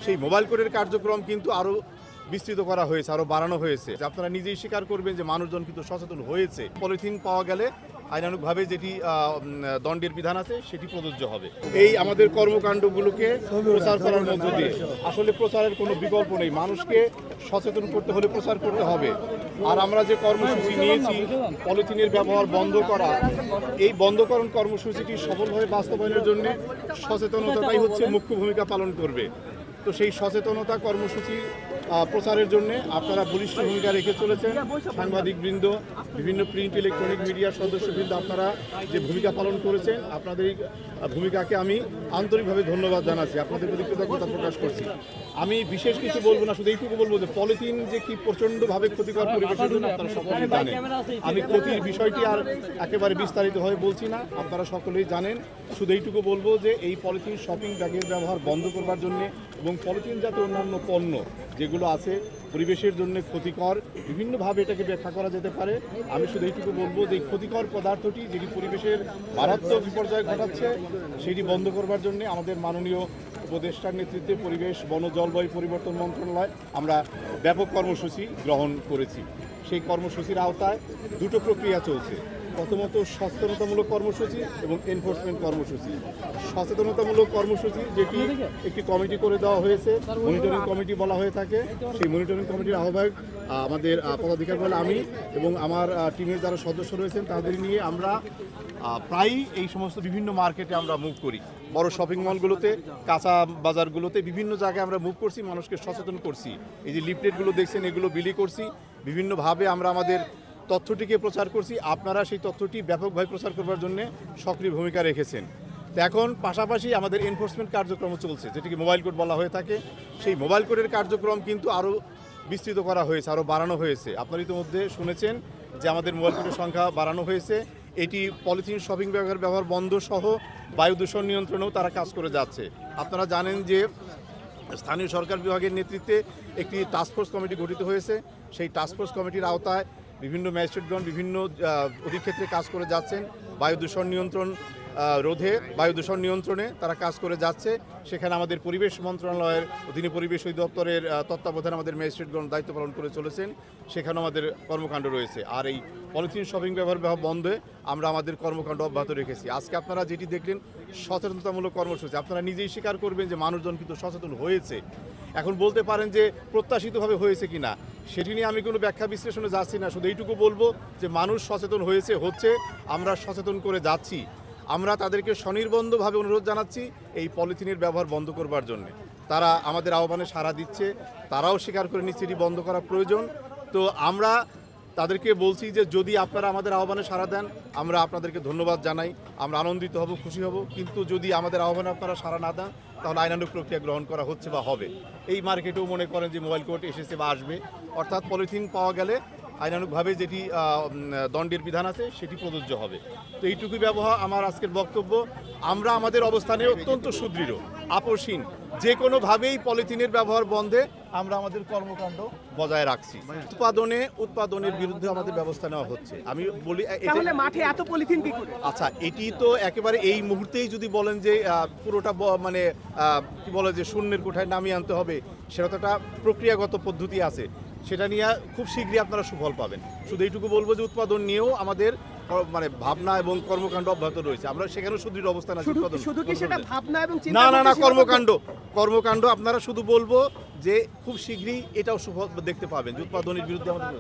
সেই মোবাইল কোর্টের কার্যক্রম কিন্তু আরও বিস্তৃত করা হয়েছে, আরও বাড়ানো হয়েছে। আপনারা নিজেই স্বীকার করবেন যে মানুষজন কিন্তু সচেতন হয়েছে। পলিথিন পাওয়া গেলে আইনানুগভাবে যেটি দণ্ডের বিধান আছে সেটি প্রযোজ্য হবে। এই আমাদের কর্মকাণ্ডগুলোকে প্রচার করার মধ্য দিয়ে আসলে প্রচারের কোনো বিকল্প নেই। মানুষকে সচেতন করতে হলে প্রচার করতে হবে। আর আমরা যে কর্মসূচি নিয়েছি পলিথিনের ব্যবহার বন্ধ করা, এই বন্ধকরণ কর্মসূচিটি সফলভাবে বাস্তবায়নের জন্য সচেতনতাটাই হচ্ছে মুখ্য ভূমিকা পালন করবে। তো সেই সচেতনতা কর্মসূচি প্রচারের জন্য আপনারা বলিষ্ঠ ভূমিকা রেখে চলেছেন। সাংবাদিকবৃন্দ, বিভিন্ন প্রিন্ট ইলেকট্রনিক মিডিয়ার সদস্যবৃন্দ, আপনারা যে ভূমিকা পালন করেছেন, আপনাদের এই ভূমিকাকে আমি আন্তরিকভাবে ধন্যবাদ জানাচ্ছি, আপনাদের প্রতি কৃতজ্ঞতা প্রকাশ করছি। আমি বিশেষ কিছু বলবো না, শুধু এইটুকু বলবো যে পলিথিন যে কি প্রচণ্ডভাবে ক্ষতিকর পরিবেশের জন্য আপনারা সকলেই জানেন। আমি ক্ষতির বিষয়টি আর একেবারে বিস্তারিতভাবে বলছি না, আপনারা সকলেই জানেন। শুধু এইটুকু বলবো যে এই পলিথিন শপিং ব্যাগের ব্যবহার বন্ধ করবার জন্য এবং পলিথিন জাতীয় অন্যান্য পণ্য যেগুলো আছে পরিবেশের জন্য ক্ষতিকর, বিভিন্নভাবে এটাকে ব্যাখ্যা করা যেতে পারে। আমি শুধু এইটুকু বলবো যে এই ক্ষতিকর পদার্থটি যেটি পরিবেশের মারাত্মক বিপর্যয় ঘটাচ্ছে সেটি বন্ধ করবার জন্য আমাদের মাননীয় উপদেষ্টার নেতৃত্বে পরিবেশ, বন, জলবায়ু পরিবর্তন মন্ত্রণালয় আমরা ব্যাপক কর্মসূচি গ্রহণ করেছি। সেই কর্মসূচির আওতায় দুটো প্রক্রিয়া চলছে। প্রথমত সচেতনতামূলক কর্মসূচি এবং এনফোর্সমেন্ট কর্মসূচি। সচেতনতামূলক কর্মসূচি যেটি একটি কমিটি করে দেওয়া হয়েছে, মনিটরিং কমিটি বলা হয়ে থাকে। সেই মনিটরিং কমিটির আহ্বায়ক আমাদের পদাধিকার বলে আমি এবং আমার টিমের যারা সদস্য রয়েছেন তাদের নিয়ে আমরা প্রায়ই এই সমস্ত বিভিন্ন মার্কেটে আমরা মুভ করি। বড় শপিং মলগুলোতে, কাঁচা বাজারগুলোতে, বিভিন্ন জায়গায় আমরা মুভ করছি, মানুষকে সচেতন করছি। এই যে লিফলেটগুলো দেখছেন এগুলো বিলি করছি, বিভিন্নভাবে আমরা আমাদের তথ্যটিকে প্রচার করছি। আপনারা সেই তথ্যটি ব্যাপকভাবে প্রচার করবার জন্য সক্রিয় ভূমিকা রেখেছেন। তো এখন পাশাপাশি আমাদের এনফোর্সমেন্ট কার্যক্রম চলছে, যেটিকে মোবাইল কোর্ট বলা হয়ে থাকে। সেই মোবাইল কোর্টের কার্যক্রম কিন্তু আরও বিস্তৃত করা হয়েছে, আরও বাড়ানো হয়েছে। আপনারা ইতিমধ্যে শুনেছেন যে আমাদের মোবাইল কোর্টের সংখ্যা বাড়ানো হয়েছে। এটি পলিথিন শপিং ব্যাগের ব্যবহার বন্ধ সহ বায়ু দূষণ নিয়ন্ত্রণেও তারা কাজ করে যাচ্ছে। আপনারা জানেন যে স্থানীয় সরকার বিভাগের নেতৃত্বে একটি টাস্কফোর্স কমিটি গঠিত হয়েছে। সেই টাস্কফোর্স কমিটির আওতায় বিভিন্ন ম্যাজিস্ট্রেটগণ বিভিন্ন অধিক্ষেত্রে কাজ করে যাচ্ছেন। বায়ু দূষণ নিয়ন্ত্রণ রোধে, বায়ু দূষণ নিয়ন্ত্রণে তারা কাজ করে যাচ্ছে। সেখানে আমাদের পরিবেশ মন্ত্রণালয়ের অধীনে পরিবেশ অধিদপ্তরের তত্ত্বাবধানে আমাদের ম্যাজিস্ট্রেটগণ দায়িত্ব পালন করে চলেছেন। সেখানেও আমাদের কর্মকাণ্ড রয়েছে। আর এই পলিথিন শপিং ব্যবহার বন্ধে আমরা আমাদের কর্মকাণ্ড অব্যাহত রেখেছি। আজকে আপনারা যেটি দেখলেন সচেতনতামূলক কর্মসূচি, আপনারা নিজেই স্বীকার করবেন যে মানুষজন কিন্তু সচেতন হয়েছে। এখন বলতে পারেন যে প্রত্যাশিতভাবে হয়েছে কিনা, সেটি নিয়ে আমি কোনো ব্যাখ্যা বিশ্লেষণে যাচ্ছি না। শুধু এইটুকু বলবো যে মানুষ সচেতন হচ্ছে, আমরা সচেতন করে যাচ্ছি। আমরা তাদেরকে স্বনির্বন্ধভাবে অনুরোধ জানাচ্ছি এই পলিথিনের ব্যবহার বন্ধ করবার জন্য। তারা আমাদের আহ্বানে সাড়া দিচ্ছে, তারাও স্বীকার করে নিচ্ছে এটি বন্ধ করা প্রয়োজন। তো আমরা তাদেরকে বলছি যে যদি আপনারা আমাদের আহ্বানে সাড়া দেন, আমরা আপনাদেরকে ধন্যবাদ জানাই, আমরা আনন্দিত হব, খুশি হব। কিন্তু যদি আমাদের আহ্বানে আপনারা সাড়া না দেন, তাহলে আইনানুগ প্রক্রিয়া গ্রহণ করা হচ্ছে বা হবে। এই মার্কেটেও মনে করেন যে মোবাইল কোর্ট এসেছে বা আসবে, অর্থাৎ পলিথিন পাওয়া গেলে আইনানুগভাবে যেটি দণ্ডের বিধান আছে সেটি প্রযোজ্য হবে। তো এইটুকুই ব্যবহার আমার আজকের বক্তব্য। আমরা আমাদের অবস্থানে অত্যন্ত সুদৃঢ়, আপোষহীন। যে কোনোভাবেই পলিথিনের ব্যবহার বন্ধে আমরা আমাদের কর্মকাণ্ড বজায় রাখছি। উৎপাদনের বিরুদ্ধে আমাদের ব্যবস্থা নেওয়া হচ্ছে। আমি বলি মাঠে এত পলিথিন কি করে? আচ্ছা, এটি তো একেবারে এই মুহূর্তেই যদি বলেন যে পুরোটা মানে কি বলে যে শূন্যের কোঠায় নামিয়ে আনতে হবে, সেটা তো একটা প্রক্রিয়াগত পদ্ধতি আছে। সেটা নিয়ে খুব শীঘ্রই আপনারা সুফল পাবেন। শুধু এইটুকু বলবো যে উৎপাদন নিয়েও আমাদের মানে ভাবনা এবং কর্মকাণ্ড অব্যাহত রয়েছে। আমরা সেখানেও সুদৃঢ় অবস্থান আছে। শুধু কি সেটা ভাবনা এবং না, কর্মকাণ্ড আপনারা শুধু বলবো যে খুব শীঘ্রই এটাও সুফল দেখতে পাবেন যে উৎপাদনের বিরুদ্ধে আমাদের